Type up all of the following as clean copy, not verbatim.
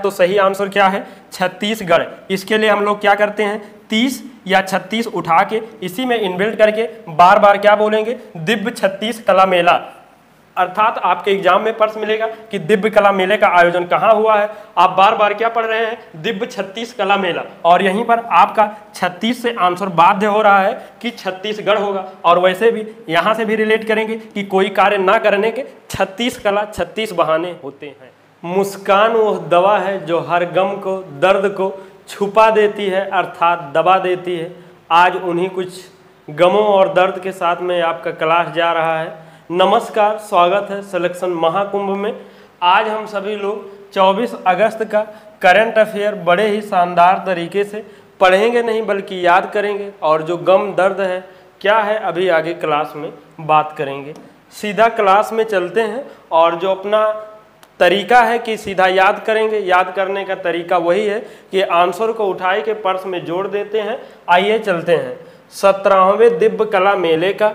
तो सही आंसर क्या है? छत्तीसगढ़। इसके लिए हम लोग क्या करते हैं, 30 या 36 उठा के इसी में इनबिल्ट करके बार बार क्या बोलेंगे, दिव्य छत्तीस कला मेला। अर्थात आपके एग्जाम में प्रश्न मिलेगा कि दिव्य कला मेले का आयोजन कहाँ हुआ है, आप बार बार क्या पढ़ रहे हैं, दिव्य छत्तीस कला मेला, और यहीं पर आपका 36 से आंसर बाध्य हो रहा है कि छत्तीसगढ़ होगा। और वैसे भी यहाँ से भी रिलेट करेंगे कि कोई कार्य ना करने के 36 कला 36 बहाने होते हैं। मुस्कान वो दवा है जो हर गम को, दर्द को छुपा देती है, अर्थात दबा देती है। आज उन्हीं कुछ गमों और दर्द के साथ में आपका क्लास जा रहा है। नमस्कार, स्वागत है सिलेक्शन महाकुंभ में। आज हम सभी लोग 24 अगस्त का करंट अफेयर बड़े ही शानदार तरीके से पढ़ेंगे नहीं बल्कि याद करेंगे, और जो गम दर्द है क्या है अभी आगे क्लास में बात करेंगे। सीधा क्लास में चलते हैं, और जो अपना तरीका है कि सीधा याद करेंगे। याद करने का तरीका वही है कि आंसर को उठाए के पर्स में जोड़ देते हैं। आइए चलते हैं। 17वें दिव्य कला मेले का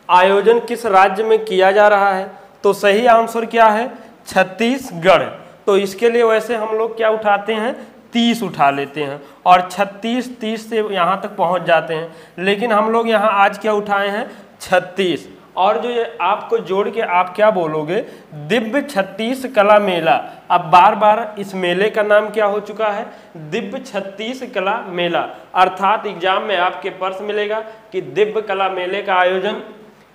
आयोजन किस राज्य में किया जा रहा है? तो सही आंसर क्या है? छत्तीसगढ़। तो इसके लिए वैसे हम लोग क्या उठाते हैं, 30 उठा लेते हैं, और 36-30 से यहाँ तक पहुँच जाते हैं। लेकिन हम लोग यहाँ आज क्या उठाए हैं, 36। और जो ये आपको जोड़ के आप क्या बोलोगे, दिव्य छत्तीस कला मेला। अब बार बार इस मेले का नाम क्या हो चुका है, दिव्य छत्तीस कला मेला। अर्थात एग्जाम में आपके प्रश्न मिलेगा कि दिव्य कला मेले का आयोजन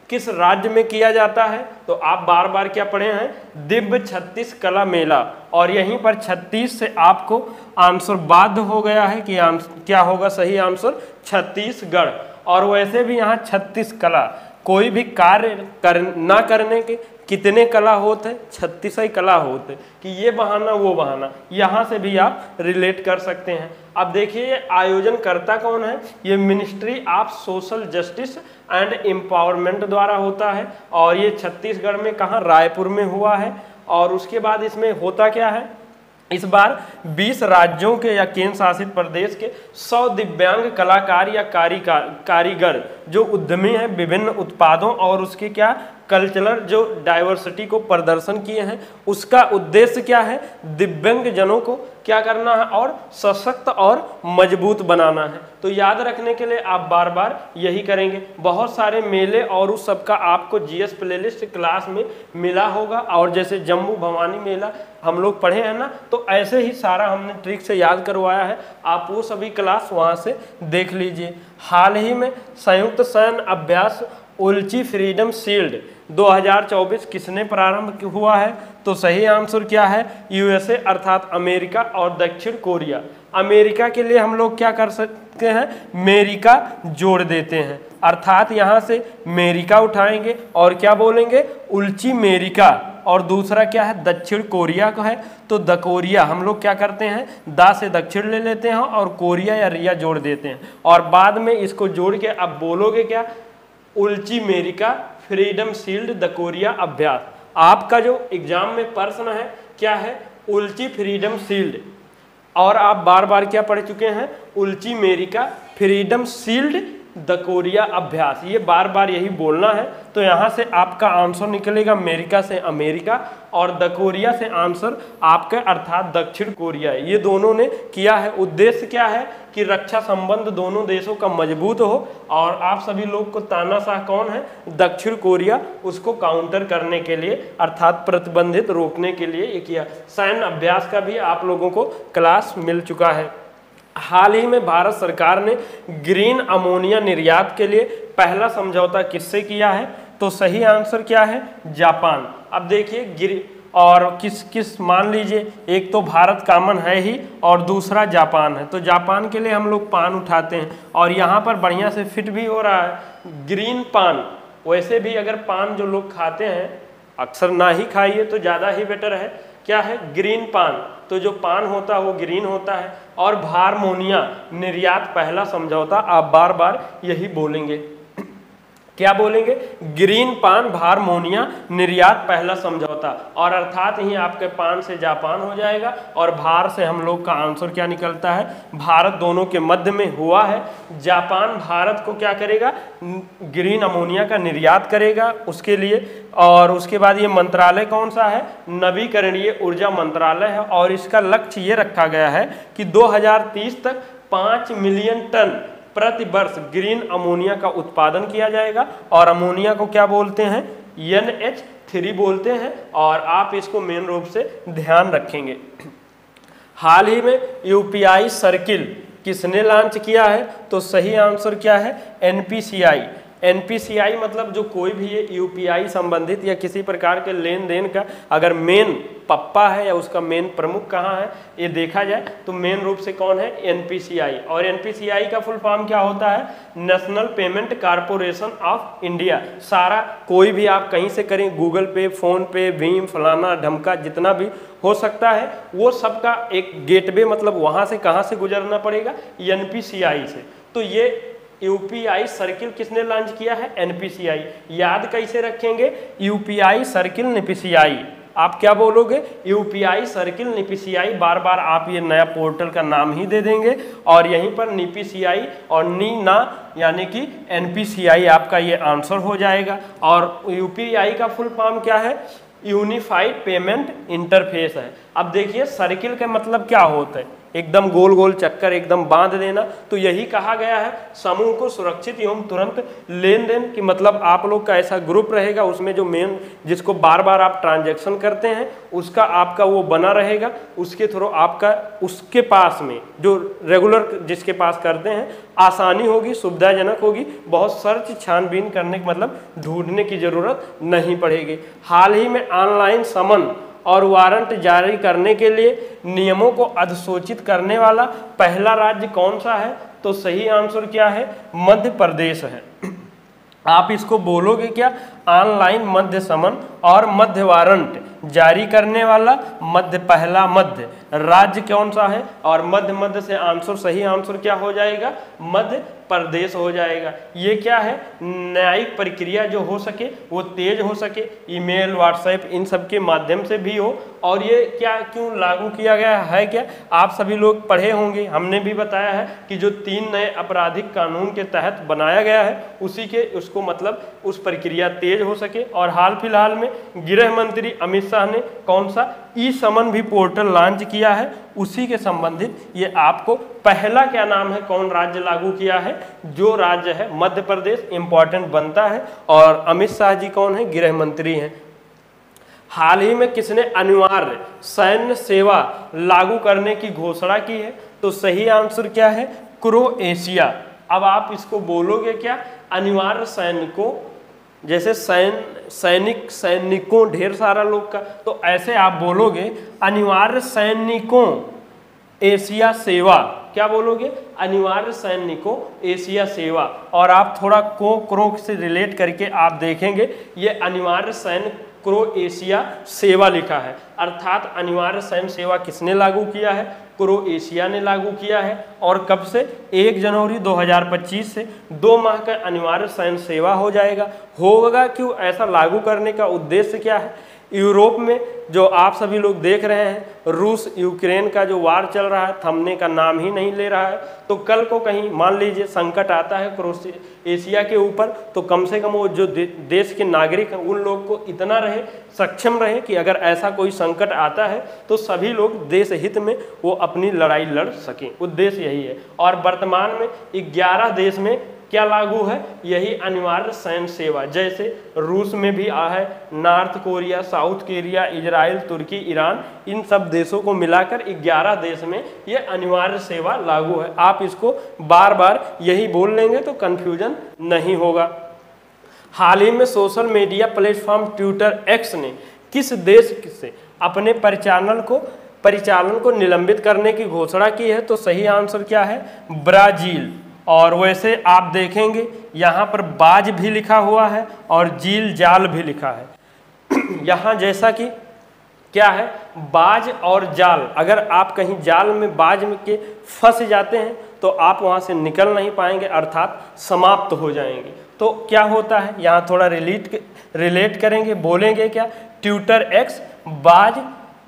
किस राज्य में किया जाता है, तो आप बार बार क्या पढ़े हैं, दिव्य छत्तीस कला मेला। और यहीं पर 36 से आपको आंसर बाध्य हो गया है कि क्या होगा सही आंसर, छत्तीसगढ़। और वैसे भी यहाँ 36 कला, कोई भी कार्य ना करने के कितने कला होते हैं, 36 ही कला होते कि ये बहाना वो बहाना। यहाँ से भी आप रिलेट कर सकते हैं। अब देखिए ये आयोजन करता कौन है, ये ministry of social justice and empowerment द्वारा होता है। और ये छत्तीसगढ़ में कहाँ, रायपुर में हुआ है। और उसके बाद इसमें होता क्या है, इस बार 20 राज्यों के या केंद्र शासित प्रदेश के 100 दिव्यांग कलाकार या कारीगर जो उद्यमी हैं, विभिन्न उत्पादों और उसके क्या कल्चरल जो डाइवर्सिटी को प्रदर्शन किए हैं, उसका उद्देश्य क्या है, दिव्यांग जनों को क्या करना है और सशक्त और मजबूत बनाना है। तो याद रखने के लिए आप बार बार यही करेंगे। बहुत सारे मेले और उस सब का आपको जीएस प्लेलिस्ट क्लास में मिला होगा, और जैसे जम्मू भवानी मेला हम लोग पढ़े हैं ना, तो ऐसे ही सारा हमने ट्रिक से याद करवाया है। आप वो सभी क्लास वहाँ से देख लीजिए। हाल ही में संयुक्त सैन्य अभ्यास उल्ची फ्रीडम शील्ड 2024 किसने प्रारंभ हुआ है? तो सही आंसर क्या है, यूएसए अर्थात अमेरिका और दक्षिण कोरिया। अमेरिका के लिए हम लोग क्या कर सकते हैं, अमेरिका जोड़ देते हैं, अर्थात यहाँ से अमेरिका उठाएंगे और क्या बोलेंगे, उल्ची अमेरिका। और दूसरा क्या है, दक्षिण कोरिया का है, तो द कोरिया हम लोग क्या करते हैं, दा से दक्षिण ले लेते हैं और कोरिया या रिया जोड़ देते हैं, और बाद में इसको जोड़ के अब बोलोगे क्या, Ulchi America Freedom Shield the Korea अभ्यास। आपका जो एग्जाम में प्रश्न है क्या है, उल्ची फ्रीडम शील्ड, और आप बार बार क्या पढ़ चुके हैं, Ulchi America Freedom Shield the Korea अभ्यास। ये बार बार यही बोलना है। तो यहाँ से आपका आंसर निकलेगा अमेरिका से अमेरिका, और द कोरिया से आंसर आपका अर्थात दक्षिण कोरिया है। ये दोनों ने किया है। उद्देश्य क्या है कि रक्षा संबंध दोनों देशों का मजबूत हो, और आप सभी लोग को तानाशाह कौन है, दक्षिण कोरिया, उसको काउंटर करने के लिए अर्थात प्रतिबंधित रोकने के लिए ये किया। सैन्य अभ्यास का भी आप लोगों को क्लास मिल चुका है। हाल ही में भारत सरकार ने ग्रीन अमोनिया निर्यात के लिए पहला समझौता किससे किया है? तो सही आंसर क्या है, जापान। अब देखिए और किस मान लीजिए, एक तो भारत कॉमन है ही और दूसरा जापान है। तो जापान के लिए हम लोग पान उठाते हैं, और यहाँ पर बढ़िया से फिट भी हो रहा है ग्रीन पान। वैसे भी अगर पान जो लोग खाते हैं, अक्सर ना ही खाइए तो ज़्यादा ही बेटर है, क्या है, ग्रीन पान। तो जो पान होता है वो ग्रीन होता है। और हारमोनिया निर्यात पहला समझौता, आप बार बार यही बोलेंगे। क्या बोलेंगे, ग्रीन पान हारमोनिया निर्यात पहला समझौता, और अर्थात ही आपके पान से जापान हो जाएगा और भार से हम लोग का आंसर क्या निकलता है, भारत दोनों के मध्य में हुआ है। जापान भारत को क्या करेगा, ग्रीन अमोनिया का निर्यात करेगा उसके लिए। और उसके बाद ये मंत्रालय कौन सा है, नवीकरणीय ऊर्जा मंत्रालय है, और इसका लक्ष्य ये रखा गया है कि 2030 तक 5 मिलियन टन प्रति वर्ष ग्रीन अमोनिया का उत्पादन किया जाएगा। और अमोनिया को क्या बोलते हैं, NH3 बोलते हैं, और आप इसको मेन रूप से ध्यान रखेंगे। हाल ही में UPI सर्किल किसने लॉन्च किया है, तो सही आंसर क्या है, NPCI। NPCI मतलब जो कोई भी ये UPI संबंधित या किसी प्रकार के लेन देन का अगर मेन पप्पा है या उसका मेन प्रमुख कहाँ है ये देखा जाए तो मेन रूप से कौन है, NPCI। और NPCI का फुल फॉर्म क्या होता है, national payment corporation of India. सारा कोई भी आप कहीं से करें, गूगल पे, फोन पे, भीम, फलाना ढमका जितना भी हो सकता है वो सबका एक गेटवे, मतलब वहाँ से कहाँ से गुजरना पड़ेगा, NPCI से। तो ये UPI सर्किल किसने लॉन्च किया है, NPCI। याद कैसे रखेंगे, UPI सर्किल NPCI, आप क्या बोलोगे, UPI सर्किल NPCI, बार बार आप ये नया पोर्टल का नाम ही दे देंगे और यहीं पर NPCI और ना यानी कि NPCI आपका ये आंसर हो जाएगा। और UPI का फुल फॉर्म क्या है, यूनिफाइड पेमेंट इंटरफेस है। अब देखिए सर्किल का मतलब क्या होता है, एकदम गोल गोल चक्कर एकदम बांध देना, तो यही कहा गया है समूह को सुरक्षित एवं तुरंत लेन देन की, मतलब आप लोग का ऐसा ग्रुप रहेगा उसमें जो मेन जिसको बार बार आप ट्रांजैक्शन करते हैं उसका आपका वो बना रहेगा, उसके थ्रू आपका उसके पास में जो रेगुलर जिसके पास करते हैं आसानी होगी, सुविधाजनक होगी, बहुत सर्च छानबीन करने की मतलब ढूंढने की जरूरत नहीं पड़ेगी। हाल ही में ऑनलाइन समन और वारंट जारी करने के लिए नियमों को अधिसूचित करने वाला पहला राज्य कौन सा है, तो सही आंसर क्या है, मध्य प्रदेश है। आप इसको बोलोगे क्या, ऑनलाइन मध्य समन और मध्य वारंट जारी करने वाला पहला मध्य राज्य कौन सा है, और मध्य से आंसर सही आंसर क्या हो जाएगा, मध्य प्रदेश हो जाएगा। ये क्या है, न्यायिक प्रक्रिया जो हो सके वो तेज हो सके, ईमेल, व्हाट्सएप इन सब के माध्यम से भी हो। और ये क्या क्यों लागू किया गया है, क्या आप सभी लोग पढ़े होंगे, हमने भी बताया है कि जो 3 नए आपराधिक कानून के तहत बनाया गया है उसी के उसको मतलब उस प्रक्रिया तेज हो सके। और हाल फिलहाल में गृह मंत्री अमित शाह ने कौन सा ई समन भी पोर्टल लॉन्च किया है, उसी के संबंधित ये आपको पहला क्या नाम है, कौन राज्य लागू किया है, जो राज्य है मध्य प्रदेश इंपॉर्टेंट बनता है। और अमित शाह जी कौन है, गृह मंत्री हैं। हाल ही में किसने अनिवार्य सैन्य सेवा लागू करने की घोषणा की है, तो सही आंसर क्या है, क्रोएशिया। अब आप इसको बोलोगे क्या, अनिवार्य सैनिकों, जैसे सैनिकों ढेर सारा लोग का, तो ऐसे आप बोलोगे अनिवार्य सैनिकों एशिया सेवा, क्या बोलोगे, अनिवार्य सैनिकों एशिया सेवा। और आप थोड़ा क्रो से रिलेट करके आप देखेंगे ये अनिवार्य सैन्य क्रोएशिया सेवा लिखा है, अर्थात अनिवार्य सैन्य सेवा किसने लागू किया है, क्रोएशिया ने लागू किया है। और कब से, 1 जनवरी 2025 से 2 माह का अनिवार्य सैन्य सेवा हो जाएगा। होगा क्यों, ऐसा लागू करने का उद्देश्य क्या है, यूरोप में जो आप सभी लोग देख रहे हैं रूस यूक्रेन का जो वार चल रहा है, थमने का नाम ही नहीं ले रहा है, तो कल को कहीं मान लीजिए संकट आता है क्रोएशिया के ऊपर, तो कम से कम वो जो देश के नागरिक हैं उन लोग को इतना रहे, सक्षम रहे कि अगर ऐसा कोई संकट आता है तो सभी लोग देश हित में वो अपनी लड़ाई लड़ सकें, उद्देश्य यही है। और वर्तमान में 11 देश में क्या लागू है, यही अनिवार्य सैन्य सेवा, जैसे रूस में भी आ है, North Korea, South Korea, Israel, तुर्की, ईरान, इन सब देशों को मिलाकर 11 देश में ये अनिवार्य सेवा लागू है। आप इसको बार बार यही बोल लेंगे तो कंफ्यूजन नहीं होगा। हाल ही में social media platform Twitter x ने किस देश से अपने परिचालन को निलंबित करने की घोषणा की है, तो सही आंसर क्या है, ब्राजील। और वैसे आप देखेंगे यहाँ पर बाज भी लिखा हुआ है और जील जाल भी लिखा है। यहाँ जैसा कि क्या है, बाज और जाल, अगर आप कहीं जाल में बाज में के फंस जाते हैं तो आप वहाँ से निकल नहीं पाएंगे, अर्थात समाप्त हो जाएंगे। तो क्या होता है, यहाँ थोड़ा रिलेट करेंगे, बोलेंगे क्या, ट्यूटर एक्स बाज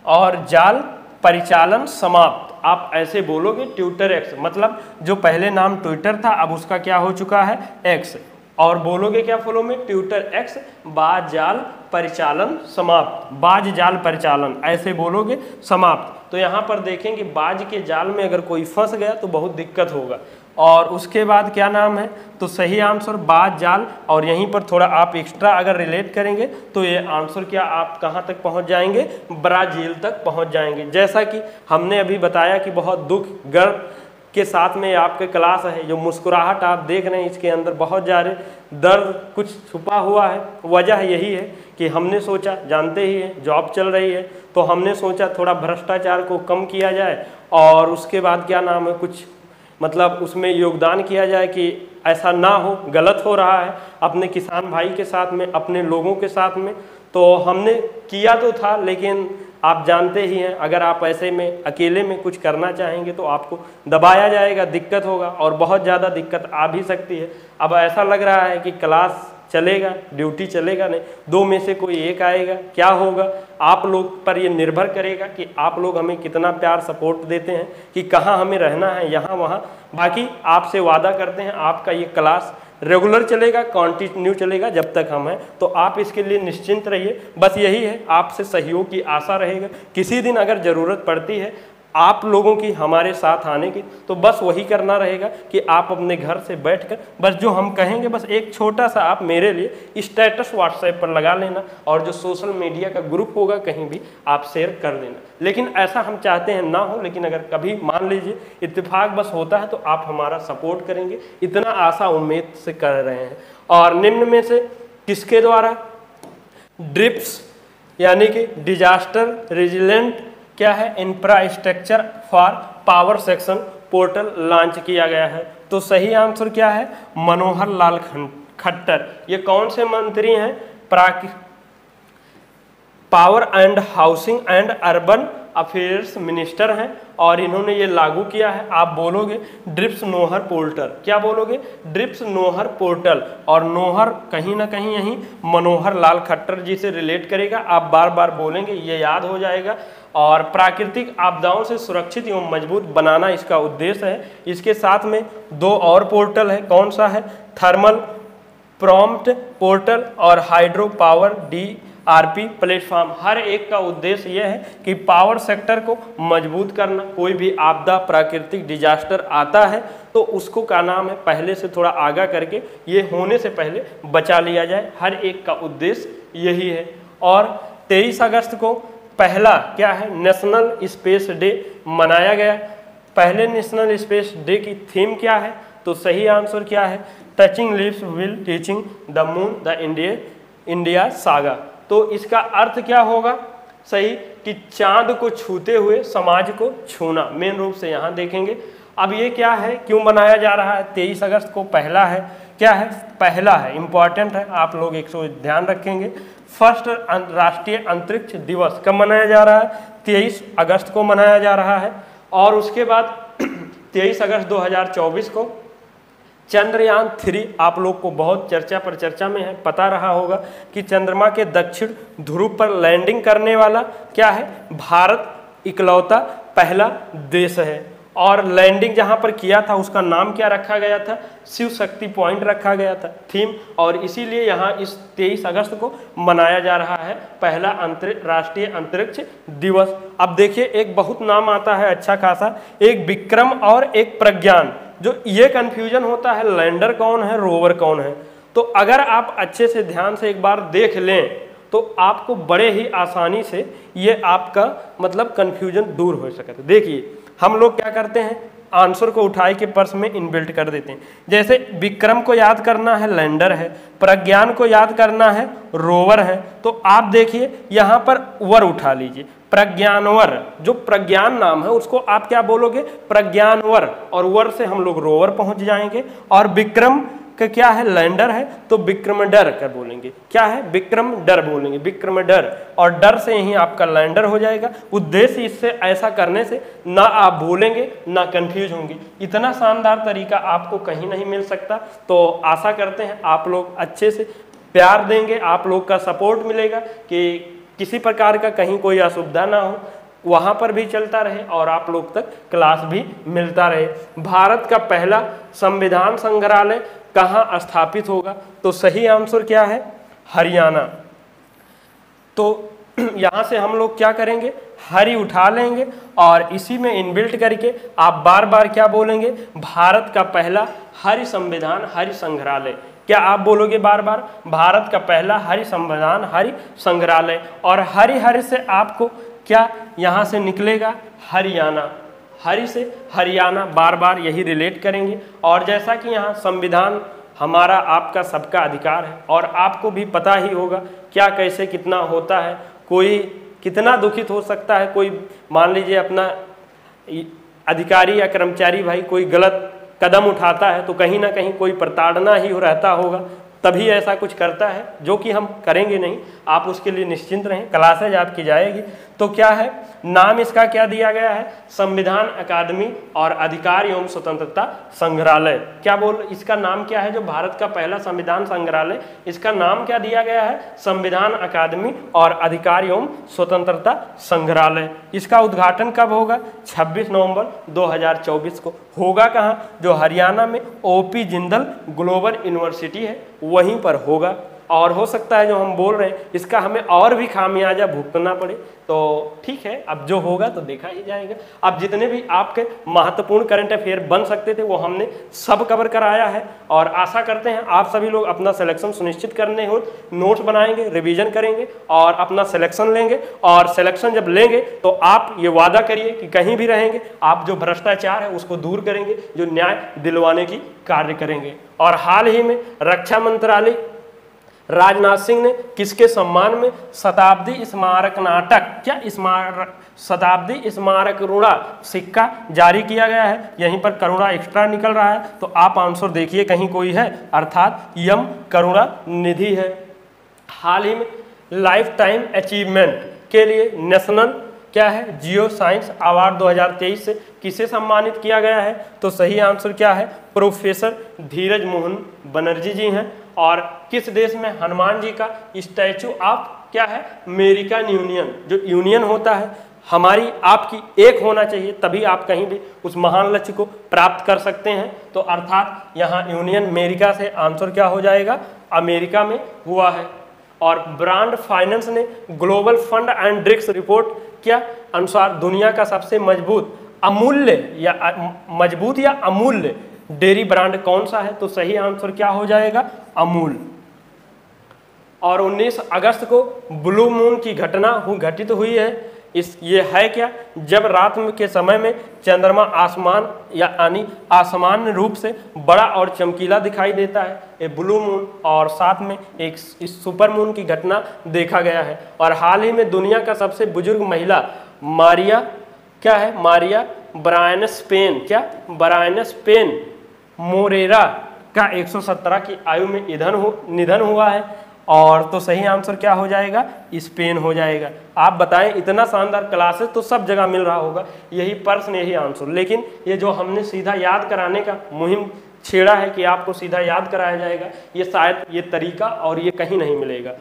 और जाल परिचालन समाप्त। आप ऐसे बोलोगे ट्यूटर एक्स, मतलब जो पहले नाम ट्विटर था अब उसका क्या हो चुका है, एक्स, और बोलोगे क्या फ्लो में, ट्यूटर एक्स बाज जाल परिचालन समाप्त, बाज जाल परिचालन ऐसे बोलोगे समाप्त। तो यहाँ पर देखेंगे बाज के जाल में अगर कोई फंस गया तो बहुत दिक्कत होगा। और उसके बाद क्या नाम है, तो सही आंसर बाज जाल, और यहीं पर थोड़ा आप एक्स्ट्रा अगर रिलेट करेंगे तो ये आंसर क्या, आप कहाँ तक पहुँच जाएंगे, ब्राज़ील तक पहुँच जाएंगे। जैसा कि हमने अभी बताया कि बहुत दुख गर्व के साथ में आपके क्लास है, जो मुस्कुराहट आप देख रहे हैं इसके अंदर बहुत ज़्यादा दर्द कुछ छुपा हुआ है। वजह यही है कि हमने सोचा, जानते ही हैं जॉब चल रही है, तो हमने सोचा थोड़ा भ्रष्टाचार को कम किया जाए और उसके बाद क्या नाम है, कुछ मतलब उसमें योगदान किया जाए कि ऐसा ना हो, गलत हो रहा है अपने किसान भाई के साथ में, अपने लोगों के साथ में। तो हमने किया तो था, लेकिन आप जानते ही हैं अगर आप ऐसे में अकेले में कुछ करना चाहेंगे तो आपको दबाया जाएगा, दिक्कत होगा और बहुत ज़्यादा दिक्कत आ भी सकती है। अब ऐसा लग रहा है कि क्लास चलेगा, ड्यूटी चलेगा नहीं, दो में से कोई एक आएगा, क्या होगा आप लोग पर ये निर्भर करेगा कि आप लोग हमें कितना प्यार सपोर्ट देते हैं कि कहाँ हमें रहना है, यहाँ वहाँ। बाकी आपसे वादा करते हैं आपका ये क्लास रेगुलर चलेगा, कंटिन्यू चलेगा जब तक हम हैं, तो आप इसके लिए निश्चिंत रहिए। बस यही है, आपसे सहयोग की आशा रहेगा। किसी दिन अगर ज़रूरत पड़ती है आप लोगों की हमारे साथ आने की, तो बस वही करना रहेगा कि आप अपने घर से बैठकर बस जो हम कहेंगे बस एक छोटा सा आप मेरे लिए स्टेटस व्हाट्सएप पर लगा लेना, और जो सोशल मीडिया का ग्रुप होगा कहीं भी आप शेयर कर देना। लेकिन ऐसा हम चाहते हैं ना हो, लेकिन अगर कभी मान लीजिए इत्तेफाक बस होता है तो आप हमारा सपोर्ट करेंगे, इतना आशा उम्मीद से कर रहे हैं। और निम्न में से किसके द्वारा ड्रिप्स यानी कि डिजास्टर रेजिलेंट क्या है, infrastructure for power section portal launch किया गया है। तो सही आंसर क्या है, मनोहर लाल खट्टर। ये कौन से मंत्री हैं, power and housing and urban affairs minister हैं, और इन्होंने ये लागू किया है। आप बोलोगे ड्रिप्स नोहर पोर्टल, क्या बोलोगे, ड्रिप्स नोहर पोर्टल, और नोहर कहीं ना कहीं यहीं मनोहर लाल खट्टर जी से रिलेट करेगा, आप बार बार बोलेंगे ये याद हो जाएगा। और प्राकृतिक आपदाओं से सुरक्षित एवं मजबूत बनाना इसका उद्देश्य है। इसके साथ में दो और पोर्टल है, कौन सा है, थर्मल प्रॉम्प्ट पोर्टल और हाइड्रो पावर DRP प्लेटफॉर्म। हर एक का उद्देश्य यह है कि पावर सेक्टर को मजबूत करना। कोई भी आपदा प्राकृतिक डिजास्टर आता है तो उसको का नाम है पहले से थोड़ा आगा करके ये होने से पहले बचा लिया जाए, हर एक का उद्देश्य यही है। और 23 अगस्त को पहला क्या है, नेशनल स्पेस डे मनाया गया। पहले नेशनल स्पेस डे की थीम क्या है, तो सही आंसर क्या है, touching lives while touching the moon the India saga. तो इसका अर्थ क्या होगा, सही कि चांद को छूते हुए समाज को छूना, मेन रूप से यहाँ देखेंगे। अब ये क्या है, क्यों मनाया जा रहा है, 23 अगस्त को पहला है, क्या है, पहला है, इंपॉर्टेंट है, आप लोग एक सौ ध्यान रखेंगे। फर्स्ट राष्ट्रीय अंतरिक्ष दिवस कब मनाया जा रहा है, 23 अगस्त को मनाया जा रहा है। और उसके बाद 23 अगस्त 2024 को चंद्रयान 3, आप लोग को बहुत चर्चा पर चर्चा में है, पता रहा होगा कि चंद्रमा के दक्षिण ध्रुव पर लैंडिंग करने वाला क्या है, भारत इकलौता पहला देश है। और लैंडिंग जहां पर किया था उसका नाम क्या रखा गया था, शिव शक्ति पॉइंट रखा गया था थीम, और इसीलिए यहाँ इस 23 अगस्त को मनाया जा रहा है पहला राष्ट्रीय अंतरिक्ष दिवस। अब देखिए एक बहुत नाम आता है अच्छा खासा, एक विक्रम और एक प्रज्ञान, जो ये कंफ्यूजन होता है लैंडर कौन है रोवर कौन है। तो अगर आप अच्छे से ध्यान से एक बार देख लें तो आपको बड़े ही आसानी से ये आपका मतलब कंफ्यूजन दूर हो सकता है। देखिए हम लोग क्या करते हैं, आंसर को उठाए के पर्स में इनबिल्ट कर देते हैं। जैसे विक्रम को याद करना है लैंडर है, प्रज्ञान को याद करना है रोवर है, तो आप देखिए यहाँ पर वर उठा लीजिए, प्रज्ञानवर, जो प्रज्ञान नाम है उसको आप क्या बोलोगे, प्रज्ञानवर, और वर से हम लोग रोवर पहुंच जाएंगे। और विक्रम का क्या है, लैंडर है, तो विक्रमडर कर बोलेंगे, क्या है, विक्रमडर बोलेंगे, विक्रमडर, और डर से ही आपका लैंडर हो जाएगा। उद्देश्य इससे ऐसा करने से ना आप भूलेंगे ना कंफ्यूज होंगे। इतना शानदार तरीका आपको कहीं नहीं मिल सकता। तो आशा करते हैं आप लोग अच्छे से प्यार देंगे, आप लोग का सपोर्ट मिलेगा कि किसी प्रकार का कहीं कोई असुविधा ना हो, वहाँ पर भी चलता रहे और आप लोग तक क्लास भी मिलता रहे। भारत का पहला संविधान संग्रहालय कहाँ स्थापित होगा, तो सही आंसर क्या है, हरियाणा। तो यहाँ से हम लोग क्या करेंगे, हरि उठा लेंगे और इसी में इनबिल्ट करके आप बार बार क्या बोलेंगे, भारत का पहला हरि संविधान हरि संग्रहालय। क्या आप बोलोगे बार बार, भारत का पहला हरि संविधान हरि संग्रहालय, और हरि हरि से आपको क्या यहाँ से निकलेगा, हरियाणा, हरि से हरियाणा, बार बार यही रिलेट करेंगे। और जैसा कि यहाँ संविधान हमारा आपका सबका अधिकार है और आपको भी पता ही होगा क्या कैसे कितना होता है, कोई कितना दुखित हो सकता है, कोई मान लीजिए अपना अधिकारी या कर्मचारी भाई कोई गलत कदम उठाता है तो कहीं ना कहीं कोई प्रताड़ना ही रहता होगा, तभी ऐसा कुछ करता है, जो कि हम करेंगे नहीं। आप उसके लिए निश्चिंत रहें, क्लासेज आपकी जाएगी। तो क्या है, नाम इसका क्या दिया गया है, संविधान अकादमी और अधिकार एवं स्वतंत्रता संग्रहालय। क्या बोल, इसका नाम क्या है, जो भारत का पहला संविधान संग्रहालय, इसका नाम क्या दिया गया है, संविधान अकादमी और अधिकार एवं स्वतंत्रता संग्रहालय। इसका उद्घाटन कब होगा, 26 नवंबर 2024 को होगा। कहाँ, जो हरियाणा में ओपी जिंदल ग्लोबल यूनिवर्सिटी है वहीं पर होगा। और हो सकता है जो हम बोल रहे हैं इसका हमें और भी खामियाजा भुगतना पड़े, तो ठीक है, अब जो होगा तो देखा ही जाएगा। अब जितने भी आपके महत्वपूर्ण करंट अफेयर बन सकते थे वो हमने सब कवर कराया है, और आशा करते हैं आप सभी लोग अपना सिलेक्शन सुनिश्चित करने हो, नोट्स बनाएंगे, रिवीजन करेंगे और अपना सिलेक्शन लेंगे। और सिलेक्शन जब लेंगे तो आप ये वादा करिए कि कहीं भी रहेंगे आप जो भ्रष्टाचार है उसको दूर करेंगे, जो न्याय दिलवाने की कार्य करेंगे। और हाल ही में रक्षा मंत्रालय राजनाथ सिंह ने किसके सम्मान में शताब्दी स्मारक नाटक, क्या स्मारक, शताब्दी स्मारक करुणा सिक्का जारी किया गया है। यहीं पर करुणा एक्स्ट्रा निकल रहा है, तो आप आंसर देखिए कहीं कोई है, अर्थात यम करुणा निधि है। हाल ही में लाइफ टाइम अचीवमेंट के लिए नेशनल क्या है, जियो साइंस अवार्ड 2023 से किसे सम्मानित किया गया है, तो सही आंसर क्या है, प्रोफेसर धीरज मोहन बनर्जी जी हैं। और किस देश में हनुमान जी का स्टैचू ऑफ क्या है, अमेरिकन यूनियन, जो यूनियन होता है हमारी आपकी एक होना चाहिए, तभी आप कहीं भी उस महान लक्ष्य को प्राप्त कर सकते हैं। तो अर्थात यहाँ यूनियन अमेरिका से आंसर क्या हो जाएगा, अमेरिका में हुआ है। और ब्रांड फाइनेंस ने global fund and risk report क्या अनुसार दुनिया का सबसे मजबूत अमूल्य या मजबूत या अमूल्य डेयरी ब्रांड कौन सा है, तो सही आंसर क्या हो जाएगा, अमूल। और 19 अगस्त को ब्लू मून की घटना घटित हुई है। ये है क्या, जब रात के समय में चंद्रमा आसमान यानी आसमान रूप से बड़ा और चमकीला दिखाई देता है, ये ब्लू मून, और साथ में एक इस सुपर मून की घटना देखा गया है। और हाल ही में दुनिया का सबसे बुजुर्ग महिला मारिया क्या है, मारिया ब्रायनस्पेन, क्या ब्रायनस्पेन मोरेरा का 117 की आयु में निधन हुआ है। और तो सही आंसर क्या हो जाएगा, स्पेन हो जाएगा। आप बताएं, इतना शानदार क्लासेस तो सब जगह मिल रहा होगा, यही प्रश्न यही आंसर, लेकिन ये जो हमने सीधा याद कराने का मुहिम छेड़ा है कि आपको सीधा याद कराया जाएगा, ये शायद ये तरीका और ये कहीं नहीं मिलेगा।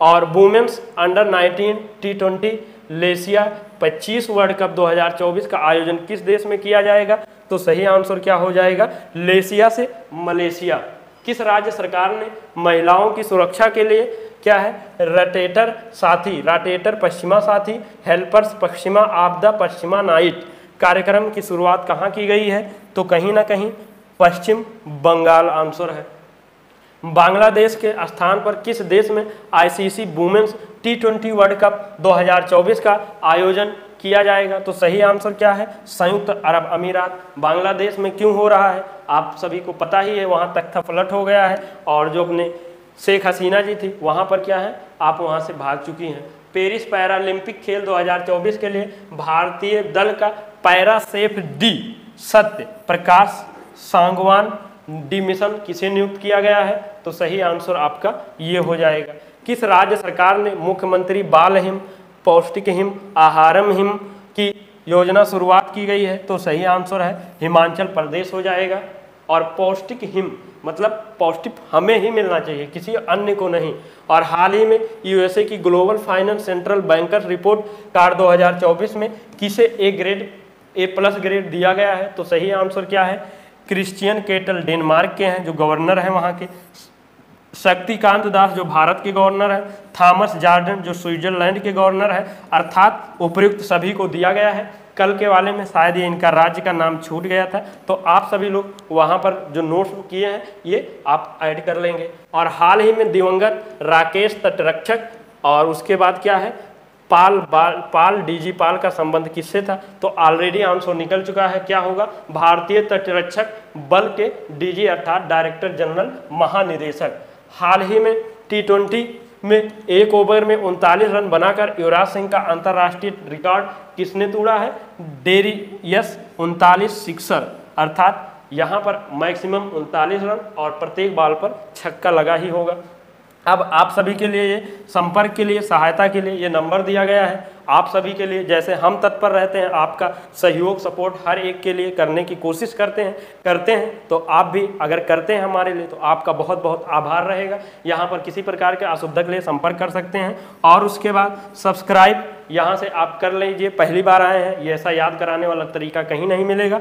और वुमेन्स अंडर 19 T20 लेशिया 25 वर्ल्ड कप 2024 का आयोजन किस देश में किया जाएगा, तो सही आंसर क्या हो जाएगा, लेशिया से मलेशिया। किस राज्य सरकार ने महिलाओं की सुरक्षा के लिए क्या है, रटेटर साथी, राटेटर पश्चिमा साथी, हेल्पर्स पश्चिमा आपदा पश्चिमा नाइट कार्यक्रम की शुरुआत कहाँ की गई है, तो कहीं ना कहीं पश्चिम बंगाल आंसर है। बांग्लादेश के स्थान पर किस देश में ICC women's T20 world cup 2024 का आयोजन किया जाएगा, तो सही आंसर क्या है, संयुक्त अरब अमीरात। बांग्लादेश में क्यों हो रहा है, आप सभी को पता ही है, वहाँ तख्ता पलट हो गया है, और जो अपने शेख हसीना जी थी वहाँ पर क्या है, आप वहाँ से भाग चुकी हैं। पेरिस पैरालंपिक खेल 2024 के लिए भारतीय दल का para safe D Satya Prakash Sangwan डिमिशन किसे नियुक्त किया गया है? तो सही आंसर आपका ये हो जाएगा। किस राज्य सरकार ने मुख्यमंत्री बाल हिम, पौष्टिक हिम, आहारम हिम की योजना शुरुआत की गई है? तो सही आंसर है हिमाचल प्रदेश हो जाएगा। और पौष्टिक हिम मतलब पौष्टिक हमें ही मिलना चाहिए, किसी अन्य को नहीं। और हाल ही में यूएसए की global finance central bankers report card 2024 में किसे A+ ग्रेड दिया गया है? तो सही आंसर क्या है? क्रिश्चियन केटल डेनमार्क के हैं जो गवर्नर हैं वहाँ के, शक्तिकांत दास जो भारत के गवर्नर है, थॉमस जॉर्डन जो स्विट्जरलैंड के गवर्नर है। अर्थात उपयुक्त सभी को दिया गया है। कल के वाले में शायद ये इनका राज्य का नाम छूट गया था, तो आप सभी लोग वहाँ पर जो नोट्स किए हैं ये आप ऐड कर लेंगे। और हाल ही में दिवंगत राकेश तटरक्षक और उसके बाद क्या है पाल DG पाल का संबंध किससे था? तो ऑलरेडी आंसर निकल चुका है, क्या होगा? भारतीय तटरक्षक बल के DG अर्थात डायरेक्टर जनरल महानिदेशक। हाल ही में T20 में 1 ओवर में 39 रन बनाकर युवराज सिंह का अंतर्राष्ट्रीय रिकॉर्ड किसने तोड़ा है? डेरियस 39 सिक्सर, अर्थात यहाँ पर मैक्सिमम 39 रन और प्रत्येक बॉल पर छक्का लगा ही होगा। अब आप सभी के लिए ये संपर्क के लिए सहायता के लिए ये नंबर दिया गया है। आप सभी के लिए जैसे हम तत्पर रहते हैं, आपका सहयोग सपोर्ट हर एक के लिए करने की कोशिश करते हैं, तो आप भी अगर करते हैं हमारे लिए तो आपका बहुत बहुत आभार रहेगा। यहाँ पर किसी प्रकार के असुविधा के लिए संपर्क कर सकते हैं। और उसके बाद सब्सक्राइब यहाँ से आप कर लीजिए, पहली बार आए हैं, ये ऐसा याद कराने वाला तरीका कहीं नहीं मिलेगा।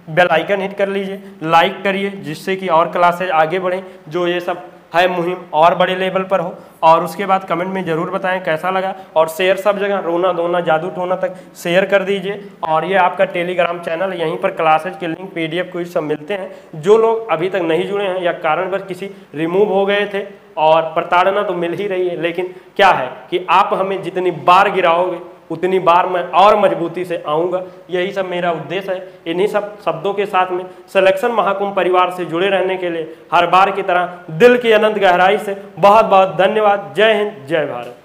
बेल आइकन हिट कर लीजिए, लाइक करिए, जिससे कि और क्लासेज आगे बढ़ें, जो ये सब है मुहिम और बड़े लेवल पर हो। और उसके बाद कमेंट में ज़रूर बताएं कैसा लगा, और शेयर सब जगह, रोना धोना जादू टोना तक शेयर कर दीजिए। और ये आपका टेलीग्राम चैनल, यहीं पर क्लासेज के लिंक PDF कोई सब मिलते हैं। जो लोग अभी तक नहीं जुड़े हैं या कारणवश किसी रिमूव हो गए थे, और प्रताड़ना तो मिल ही रही है, लेकिन क्या है कि आप हमें जितनी बार गिराओगे उतनी बार मैं और मजबूती से आऊँगा। यही सब मेरा उद्देश्य है। इन्हीं सब शब्दों के साथ में सिलेक्शन महाकुंभ परिवार से जुड़े रहने के लिए हर बार की तरह दिल की अनंत गहराई से बहुत बहुत धन्यवाद। जय हिंद, जय भारत।